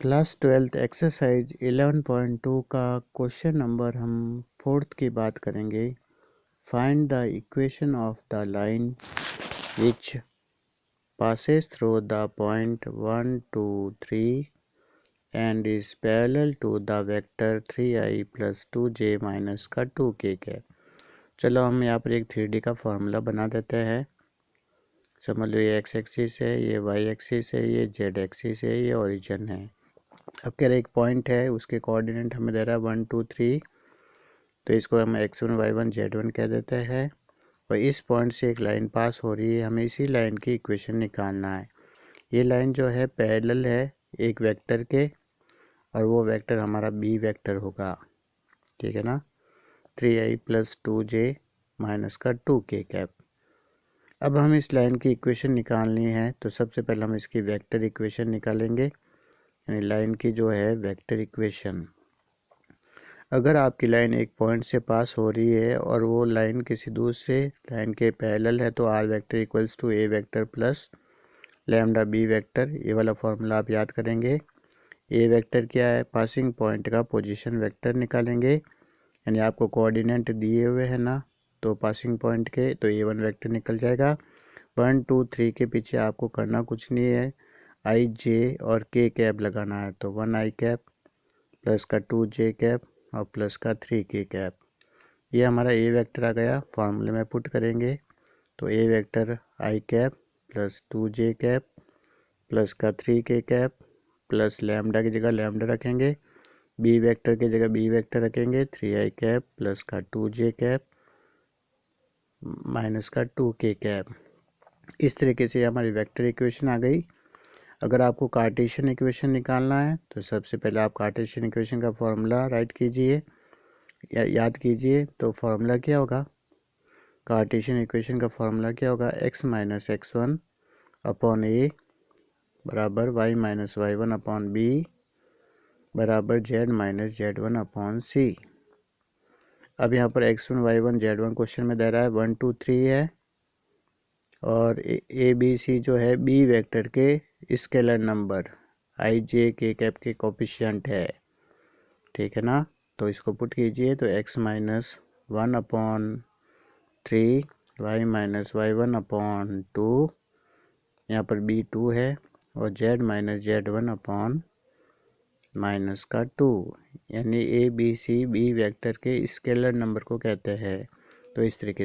Class 12th exercise 11.2 का question number हम 4th की बात करेंगे। Find the equation of the line which passes through the point 1 2 3 and is parallel to the vector 3i plus 2j minus का 2k है। चलो हम यहाँ पर एक 3D का फॉर्मूला बना देते हैं। समझ लो ये x एक्सिस है, ये y एक्सिस है, ये z एक्सिस है, ये ओरिजिन है। अब कह रहे एक पॉइंट है, उसके कोऑर्डिनेट हमें दे रहा है 1 2 3, तो इसको हम x1 y1 z1 कह देते हैं। और इस पॉइंट से एक लाइन पास हो रही है, हमें इसी लाइन की इक्वेशन निकालना है। ये लाइन जो है पैरेलल है एक वेक्टर के, और वो वेक्टर हमारा b वेक्टर होगा, ठीक है ना। 3i प्लस 2j माइनस का 2k कैप। अब हम इस लाइन की इक्वेशन निकालनी है, तो सबसे पहले हम इसकी वेक्टर इक्वेशन निकालेंगे, यानी लाइन की जो है वेक्टर इक्वेशन। अगर आपकी लाइन एक पॉइंट से पास हो रही है और वो लाइन किसी दूसरे लाइन के पैरेलल है, तो r vector equals to a vector plus lambda b vector. ये वाला फॉर्मूला आप याद करेंगे। ए वेक्टर क्या है? पासिंग पॉइंट का पोजीशन वेक्टर निकालेंगे, यानी आपको कोऑर्डिनेट दिए हुए हैं ना, तो पासिंग पॉइंट के तो ए1 वेक्टर निकल जाएगा। 1 2 3 के पीछे आपको करना कुछ नहीं है, आई जे और के कैप लगाना है, तो 1 आई कैप प्लस का 2 जे कैप और प्लस का 3 के कैप। ये हमारा ए वेक्टर आ गया, फार्मूले में पुट करेंगे तो ए वेक्टर आई कैप प्लस 2 जे कैप प्लस का 3 के कैप प्लस लैम्डा की जगह लैम्डा रखेंगे, बी वेक्टर की जगह बी वेक्टर रखेंगे, 3 आई कैप प्लस का 2 जे कैप माइनस का 2 के कैप। इस तरीके से हमारी वेक्टर इक्वेशन आ गई। अगर आपको कार्टेशियन इक्वेशन निकालना है, तो सबसे पहले आप कार्टेशियन इक्वेशन का फॉर्मूला राइट कीजिए, याद कीजिए। तो फॉर्मूला क्या होगा? कार्टेशियन इक्वेशन का फॉर्मूला क्या होगा? x minus x1 upon a बराबर y minus y1 upon b बराबर z minus z1 upon c. अब यहाँ पर x1 y1 z1 क्वेश्चन में दे रहा है 1 2 3 है, और ए बी सी जो है बी वेक्टर के स्केलर नंबर आई जे के कैप के कोफिशिएंट है, ठीक है ना। तो इसको पुट कीजिए, तो x minus 1 upon 3 y minus y1 upon 2, यहाँ पर b 2 है, और z minus z1 upon minus का 2, यानी a b c b vector के स्केलर नंबर को कहते हैं। तो इस तरीके से